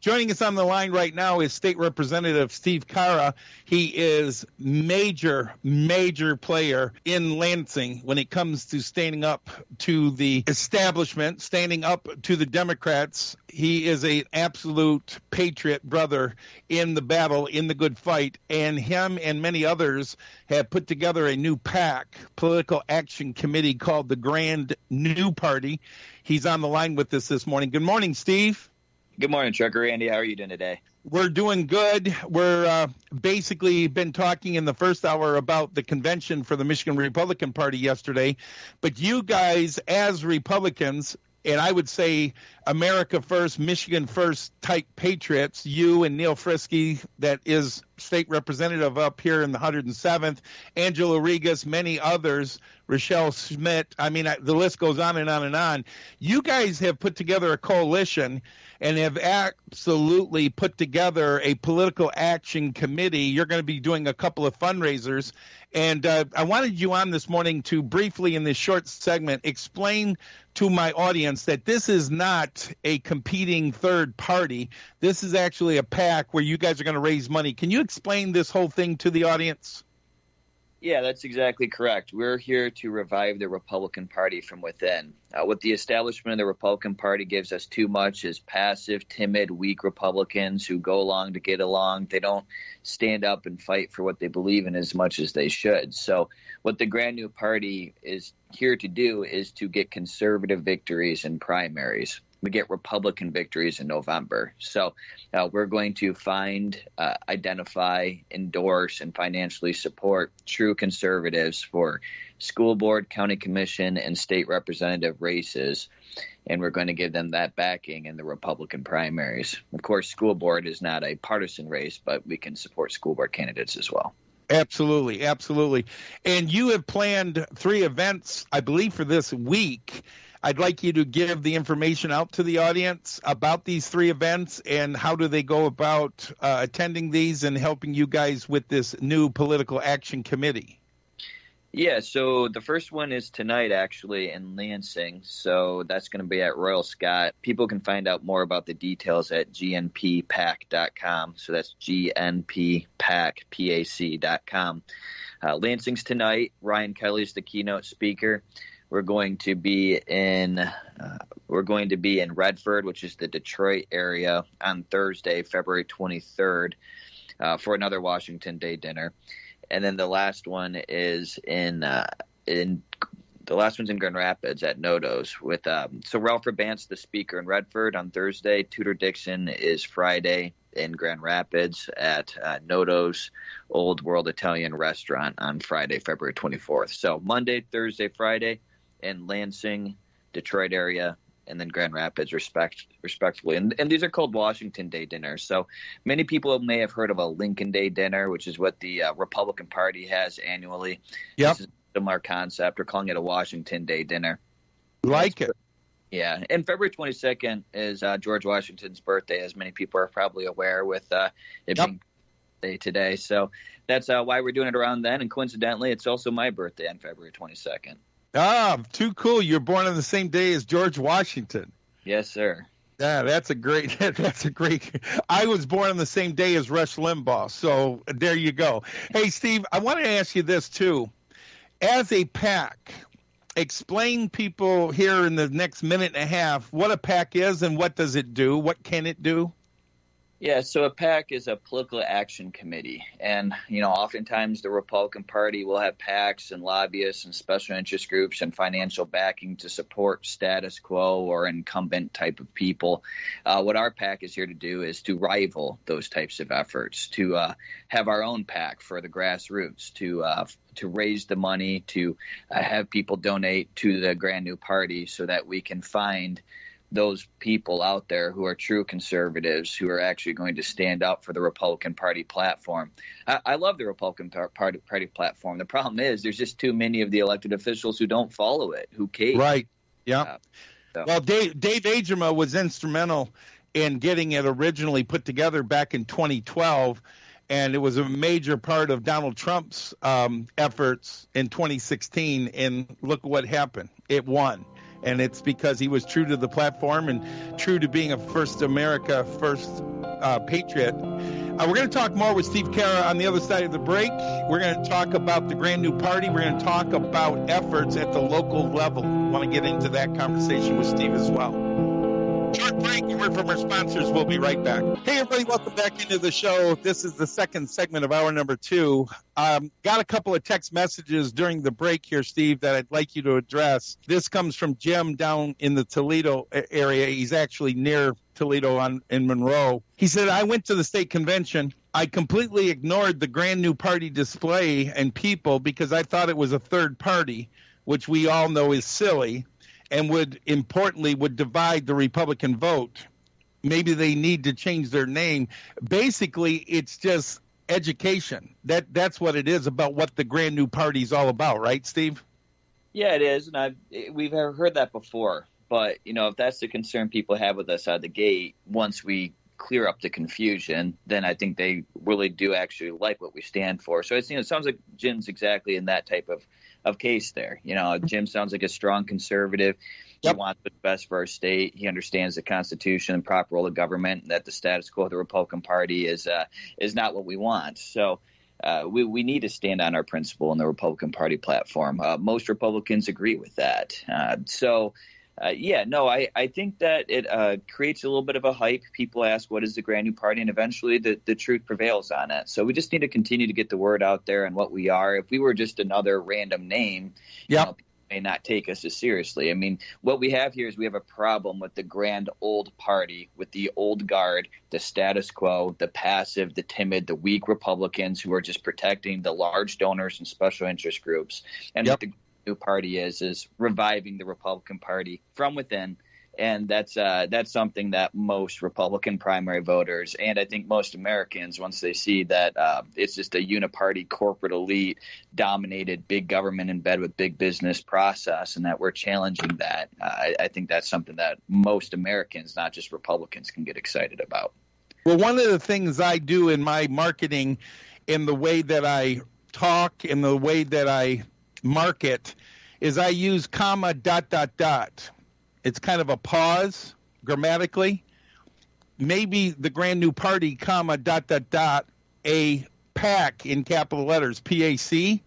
Joining us on the line right now is State Representative Steve Carra. He is major player in Lansing when it comes to standing up to the establishment, standing up to the Democrats. He is an absolute patriot brother in the battle, in the good fight, and him and many others have put together a new PAC, political action committee called the Grand New Party. He's on the line with us this morning. Good morning, Steve. Good morning, Trucker Randy. How are you doing today? We're doing good. We're basically been talking in the first hour about the convention for the Michigan Republican Party yesterday. But you guys, as Republicans, and I would say America first, Michigan first type patriots, you and Neil Frisky, that is state representative up here in the 107th, Angela Regas, many others, Rochelle Schmidt. I mean, the list goes on and on and on. You guys have put together a coalition and have absolutely put together a political action committee. You're going to be doing a couple of fundraisers. And I wanted you on this morning to briefly, in this short segment, explain to my audience that this is not a competing third party. This is actually a PAC where you guys are going to raise money. Can you explain this whole thing to the audience? Yeah, that's exactly correct. We're here to revive the Republican Party from within. What the establishment of the Republican Party gives us too much is passive, timid, weak Republicans who go along to get along. They don't stand up and fight for what they believe in as much as they should. So what the Grand New Party is here to do is to get conservative victories in primaries. We get Republican victories in November. So we're going to find, identify, endorse, and financially support true conservatives for school board, county commission, and state representative races. And we're going to give them that backing in the Republican primaries. Of course, school board is not a partisan race, but we can support school board candidates as well. Absolutely, absolutely. And you have planned 3 events, I believe, for this week. I'd like you to give the information out to the audience about these 3 events and how do they go about attending these and helping you guys with this new political action committee. Yeah, so the first one is tonight, actually, in Lansing. So that's going to be at Royal Scott. People can find out more about the details at gnppac.com. So that's gnppac.com. Lansing's tonight. Ryan Kelly's the keynote speaker. We're going to be in Redford, which is the Detroit area, on Thursday, February 23rd, for another Washington Day dinner. And then the last one is in Grand Rapids at Nodo's with so Ralph Rabant's the speaker in Redford on Thursday. Tudor Dixon is Friday in Grand Rapids at Nodo's Old World Italian Restaurant on Friday, February 24th. So Monday, Thursday, Friday in Lansing, Detroit area, and then Grand Rapids respectively. And these are called Washington Day dinners. So many people may have heard of a Lincoln Day dinner, which is what the Republican Party has annually. Yep. This is a similar concept. We're calling it a Washington Day dinner. Like it. Yeah. And February 22nd is George Washington's birthday, as many people are probably aware, with it being day today. So that's why we're doing it around then. And coincidentally, it's also my birthday on February 22nd. Ah, too cool. You're born on the same day as George Washington. Yes, sir. Yeah, that's a great. I was born on the same day as Rush Limbaugh. So there you go. Hey, Steve, I want to ask you this, too. As a PAC, explain people here in the next minute and a half what a PAC is and what does it do? What can it do? Yeah, so a PAC is a political action committee. And, oftentimes the Republican Party will have PACs and lobbyists and special interest groups and financial backing to support status quo or incumbent type of people. What our PAC is here to do is to rival those types of efforts, to have our own PAC for the grassroots, to raise the money, to have people donate to the Grand New Party so that we can find those people out there who are true conservatives, who are actually going to stand up for the Republican Party platform. I love the Republican Party platform. The problem is there's just too many of the elected officials who don't follow it, who cave. Right. Yeah. Well, Dave Agerma was instrumental in getting it originally put together back in 2012. And it was a major part of Donald Trump's efforts in 2016. And look what happened. It won. And it's because he was true to the platform and true to being a first America, first patriot. We're going to talk more with Steve Carra on the other side of the break. We're going to talk about the Grand New Party. We're going to talk about efforts at the local level. I want to get into that conversation with Steve as well. Short break, you heard from our sponsors. We'll be right back. Hey, everybody, welcome back into the show. This is the second segment of hour number 2. Got a couple of text messages during the break here, Steve, that I'd like you to address. This comes from Jim down in the Toledo area. He's actually near Toledo in Monroe. He said, I went to the state convention. I completely ignored the Grand New Party display and people because I thought it was a third party, which we all know is silly, and would divide the Republican vote. Maybe they need to change their name. Basically, it's just education. That's what it is about what the Grand New Party is all about, right, Steve? Yeah, it is, and we've heard that before. But, if that's the concern people have with us out of the gate, once we clear up the confusion, then I think they really do actually like what we stand for. So it sounds like Jim's exactly in that type of case there. Jim sounds like a strong conservative. He wants what's best for our state. He understands the Constitution and proper role of government, and that the status quo of the Republican Party is not what we want. So we need to stand on our principle in the Republican Party platform. Most Republicans agree with that. I think that it creates a little bit of a hype. People ask, what is the Grand New Party? And eventually the truth prevails on it. So we just need to continue to get the word out there and what we are. If we were just another random name, people may not take us as seriously. I mean, what we have here is we have a problem with the grand old party, with the old guard, the status quo, the passive, the timid, the weak Republicans who are just protecting the large donors and special interest groups. And what the New Party is reviving the Republican Party from within, and that's something that most Republican primary voters and I think most Americans, once they see that it's just a uniparty corporate elite dominated big government in bed with big business process, and that we're challenging that, I think that's something that most Americans, not just Republicans, can get excited about. Well, one of the things I do in my marketing, in the way that I talk, in the way that I market, is I use comma ... It's kind of a pause grammatically. Maybe the Grand New Party, comma ... a PAC in capital letters, PAC.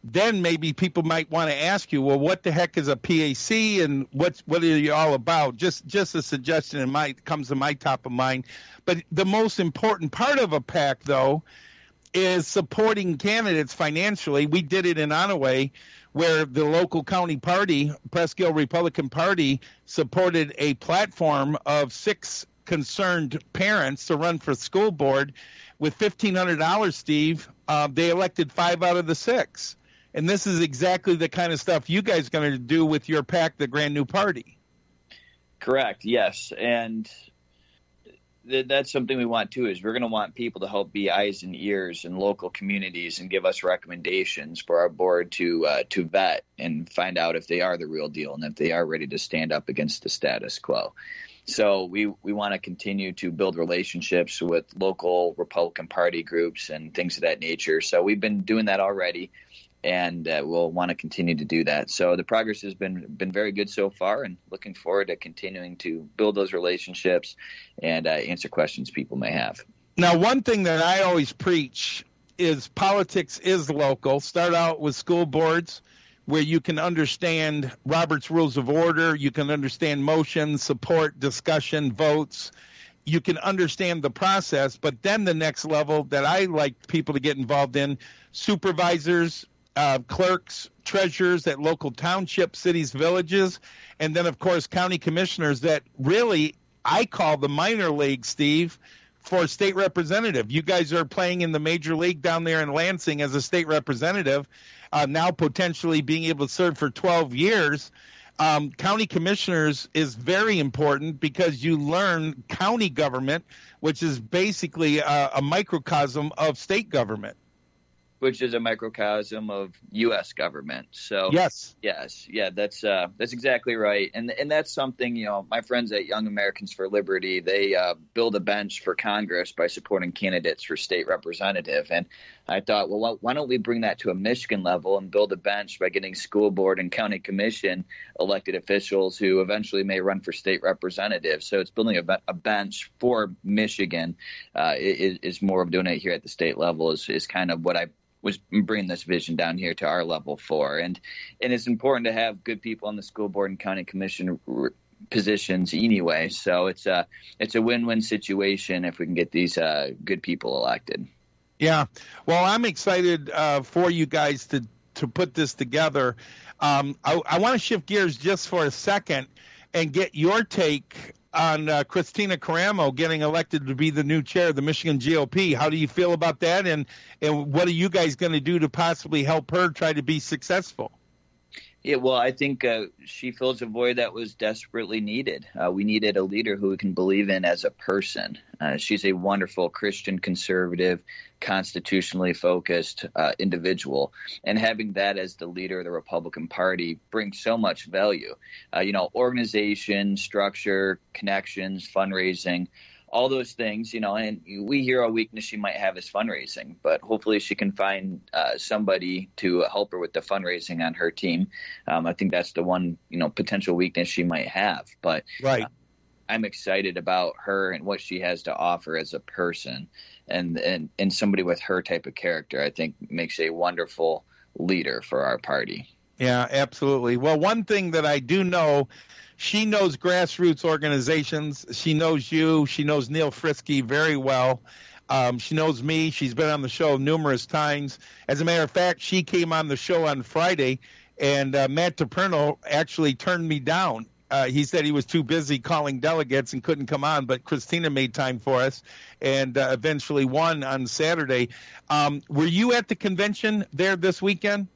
Then maybe people might want to ask you, well, what the heck is a PAC and what are you all about? Just a suggestion comes to my top of mind. But the most important part of a PAC, though, is supporting candidates financially. We did it in Onaway, where the local county party, Presque-Isle Republican Party, supported a platform of 6 concerned parents to run for school board. With $1,500, Steve, they elected 5 out of the 6. And this is exactly the kind of stuff you guys are going to do with your PAC, the Grand New Party. Correct, yes. And that's something we want, too, is we're going to want people to help be eyes and ears in local communities and give us recommendations for our board to vet and find out if they are the real deal and if they are ready to stand up against the status quo. So we want to continue to build relationships with local Republican Party groups and things of that nature. So we've been doing that already, and we'll want to continue to do that. So the progress has been very good so far, and looking forward to continuing to build those relationships and answer questions people may have. Now, one thing that I always preach is politics is local. Start out with school boards, where you can understand Robert's Rules of Order, you can understand motions, support, discussion, votes. You can understand the process, but then the next level that I like people to get involved in, supervisors, clerks, treasurers at local townships, cities, villages, and then, of course, county commissioners that really I call the minor league, Steve, for state representative. You guys are playing in the major league down there in Lansing as a state representative, now potentially being able to serve for 12 years. County commissioners is very important because you learn county government, which is basically a microcosm of state government. which is a microcosm of U.S. government. So yes, that's exactly right. And that's something, my friends at Young Americans for Liberty, they build a bench for Congress by supporting candidates for state representative. And I thought, well, why don't we bring that to a Michigan level and build a bench by getting school board and county commission elected officials who eventually may run for state representative. So it's building a bench for Michigan is more of doing it here at the state level is kind of what I was bringing this vision down here to our level for. And it's important to have good people on the school board and county commission positions anyway. So it's a win-win situation if we can get these good people elected. Yeah. Well, I'm excited for you guys to put this together. I want to shift gears just for a second and get your take on Christina Caramo getting elected to be the new chair of the Michigan GOP. How do you feel about that? And what are you guys going to do to possibly help her try to be successful? Yeah, well, I think she fills a void that was desperately needed. We needed a leader who we can believe in as a person. She's a wonderful Christian conservative, constitutionally focused individual. And having that as the leader of the Republican Party brings so much value. Organization, structure, connections, fundraising, all those things, and we hear a weakness she might have is fundraising, but hopefully she can find somebody to help her with the fundraising on her team. I think that's the one, potential weakness she might have. But right. I'm excited about her and what she has to offer as a person, and somebody with her type of character, I think makes a wonderful leader for our party. Yeah, absolutely. Well, one thing that I do know, she knows grassroots organizations. She knows you. She knows Neil Frisky very well. She knows me. She's been on the show numerous times. As a matter of fact, she came on the show on Friday, and Matt DePerno actually turned me down. He said he was too busy calling delegates and couldn't come on, but Christina made time for us and eventually won on Saturday. Were you at the convention there this weekend?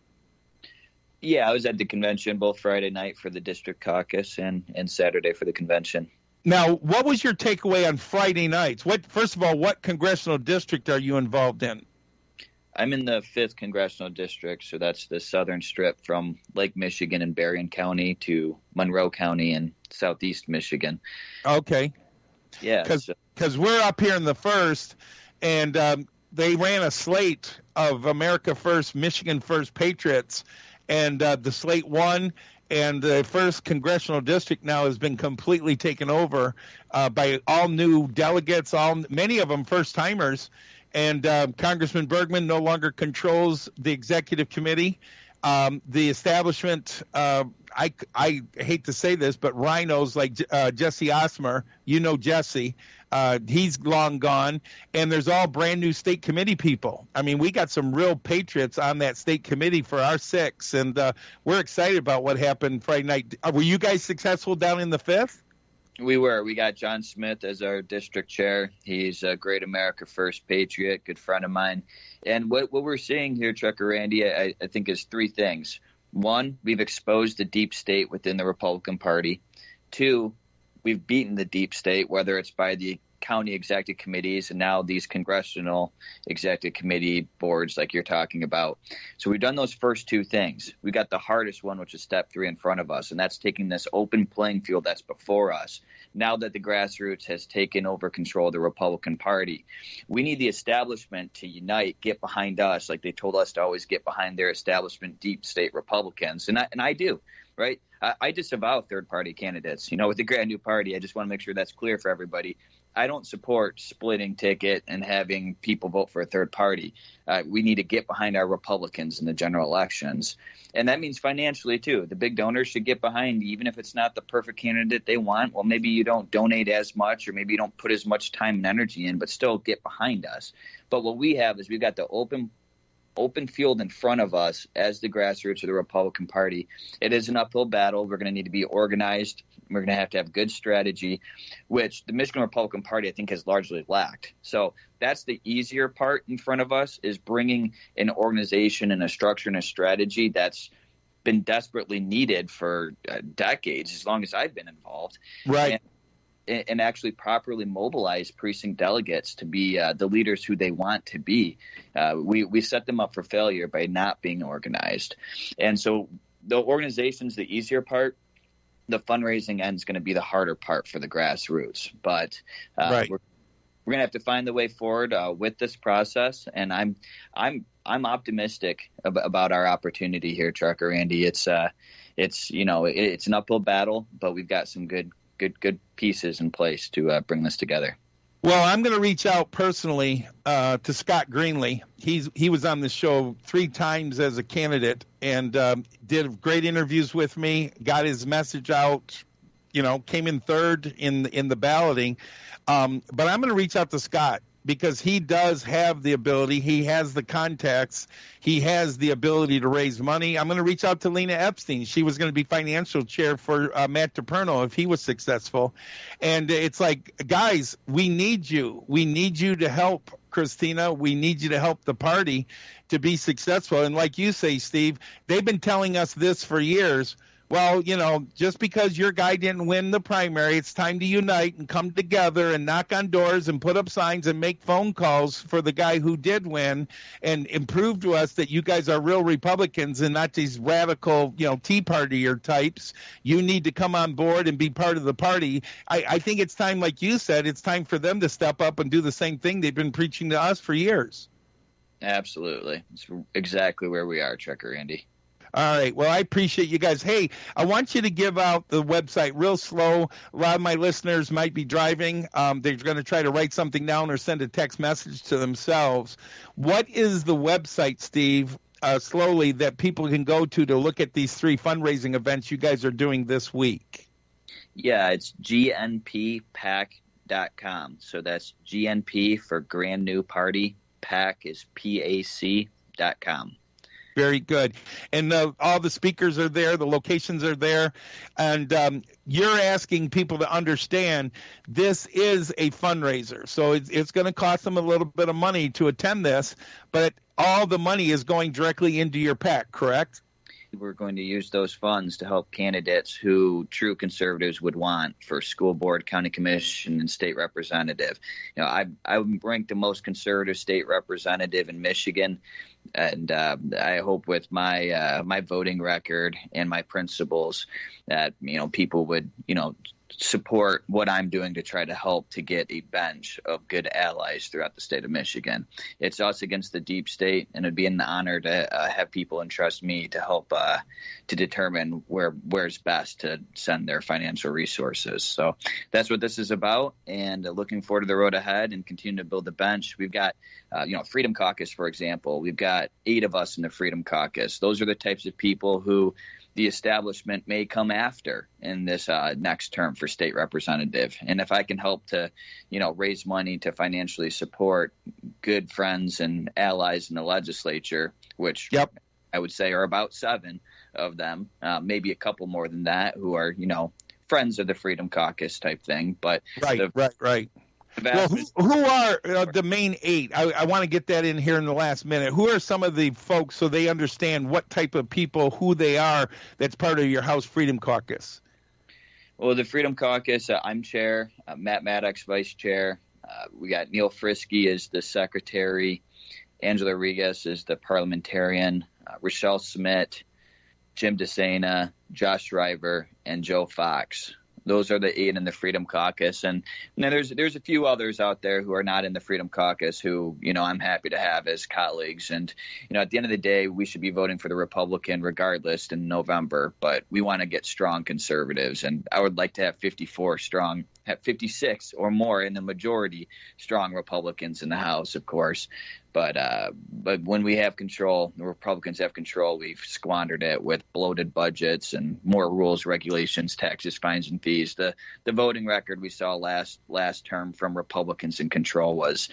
Yeah, I was at the convention both Friday night for the district caucus and Saturday for the convention. Now, what was your takeaway on Friday nights? First of all, what congressional district are you involved in? I'm in the 5th congressional district, so that's the southern strip from Lake Michigan and Berrien County to Monroe County in southeast Michigan. Okay. Yeah. Because we're up here in the 1st, and they ran a slate of America First, Michigan First Patriots, and the slate won, and the 1st congressional district now has been completely taken over by all new delegates, many of them first-timers, and Congressman Bergman no longer controls the executive committee. The establishment, I hate to say this, but RINOs like Jesse Osmer, Jesse, he's long gone, and there's all brand new state committee people. I mean, we got some real patriots on that state committee for our 6, and we're excited about what happened Friday night. Were you guys successful down in the 5th? We were. We got John Smith as our district chair. He's a great America First patriot, good friend of mine. And what we're seeing here, Trucker Randy, I think is 3 things. 1, we've exposed the deep state within the Republican Party. 2, we've beaten the deep state, whether it's by the county executive committees and now these congressional executive committee boards like you're talking about. So we've done those first 2 things. We got the hardest one, which is step 3 in front of us, and that's taking this open playing field that's before us. Now that the grassroots has taken over control of the Republican Party, we need the establishment to unite, get behind us, like they told us to always get behind their establishment, deep state Republicans. And I do, right? I disavow third-party candidates. With the Grand New Party, I just want to make sure that's clear for everybody. I don't support splitting ticket and having people vote for a third party. We need to get behind our Republicans in the general elections. And that means financially, too. The big donors should get behind, even if it's not the perfect candidate they want. Well, maybe you don't donate as much, or maybe you don't put as much time and energy in, but still get behind us. But what we have is we've got the open field in front of us as the grassroots of the Republican Party. It is an uphill battle. We're going to need to be organized. We're going to have good strategy, which the Michigan Republican Party, I think, has largely lacked. So that's the easier part in front of us, is bringing an organization and a structure and a strategy that's been desperately needed for decades, as long as I've been involved. Right. and actually properly mobilize precinct delegates to be the leaders who they want to be. We set them up for failure by not being organized. And so the organization's the easier part. The fundraising end is going to be the harder part for the grassroots. But right. we're going to have to find the way forward with this process. And I'm optimistic about our opportunity here, Trucker Andy. It's an uphill battle, but we've got some good pieces in place to bring this together. Well, I'm going to reach out personally to Scott Greenlee. He was on the show 3 times as a candidate and did great interviews with me, got his message out, came in third in the balloting. But I'm going to reach out to Scott because he does have the ability. He has the contacts. He has the ability to raise money. I'm going to reach out to Lena Epstein. She was going to be financial chair for Matt DePerno if he was successful. And it's like, guys, we need you. We need you to help Christina. We need you to help the party to be successful. And like you say, Steve, they've been telling us this for years. Well, just because your guy didn't win the primary, it's time to unite and come together and knock on doors and put up signs and make phone calls for the guy who did win and prove to us that you guys are real Republicans and not these radical, Tea Partier types. You need to come on board and be part of the party. I think it's time, like you said, it's time for them to step up and do the same thing they've been preaching to us for years. Absolutely. It's exactly where we are, Trucker Andy. All right. Well, I appreciate you guys. Hey, I want you to give out the website real slow. A lot of my listeners might be driving. They're going to try to write something down or send a text message to themselves. What is the website, Steve, slowly, that people can go to look at these 3 fundraising events you guys are doing this week? Yeah, it's gnppac.com. So that's GNP for Grand New Party. PAC is PAC.com. Very good. And all the speakers are there. The locations are there. And you're asking people to understand this is a fundraiser. So it's going to cost them a little bit of money to attend this, but all the money is going directly into your PAC, correct? We're going to use those funds to help candidates who true conservatives would want for school board, county commission, and state representative. I'm ranked the most conservative state representative in Michigan, and I hope with my voting record and my principles that people would support what I'm doing to try to help to get a bench of good allies throughout the state of Michigan. It's us against the deep state, and it'd be an honor to have people entrust me to help to determine where's best to send their financial resources. So that's what this is about, and looking forward to the road ahead and continue to build the bench. We've got Freedom Caucus, for example. We've got 8 of us in the Freedom Caucus. Those are the types of people who the establishment may come after in this next term for state representative. And if I can help to, raise money to financially support good friends and allies in the legislature, which I would say are about 7 of them, maybe a couple more than that, who are, friends of the Freedom Caucus type thing. But right. Well, who are the main 8? I want to get that in here in the last minute. Who are some of the folks so they understand what type of people, who they are, that's part of your House Freedom Caucus? Well, the Freedom Caucus, I'm chair, Matt Maddox vice chair. We got Neil Frisky as the secretary, Angela Regas is the parliamentarian, Rochelle Smith, Jim DeSena, Josh Shriver, and Joe Fox. Those are the 8 in the Freedom Caucus. And there's a few others out there who are not in the Freedom Caucus who, I'm happy to have as colleagues. And, at the end of the day, we should be voting for the Republican regardless in November. But we want to get strong conservatives. And I would like to have 56 or more in the majority strong Republicans in the House, of course. But when we have control, the Republicans have control, we've squandered it with bloated budgets and more rules, regulations, taxes, fines, and fees. The voting record we saw last term from Republicans in control was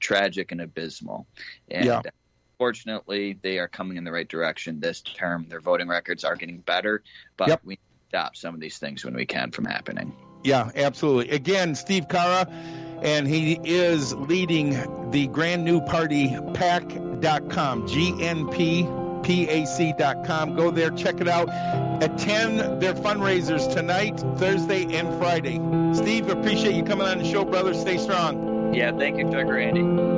tragic and abysmal. And fortunately, they are coming in the right direction this term. Their voting records are getting better, but we stop some of these things when we can from happening. Yeah, absolutely. Again, Steve Carra, and he is leading the Grand New Party PAC.com, GNPPAC.com. pac.com. Go there, check it out. Attend their fundraisers tonight, Thursday, and Friday. Steve, appreciate you coming on the show, brother. Stay strong. Yeah, thank you, Chuck Randy.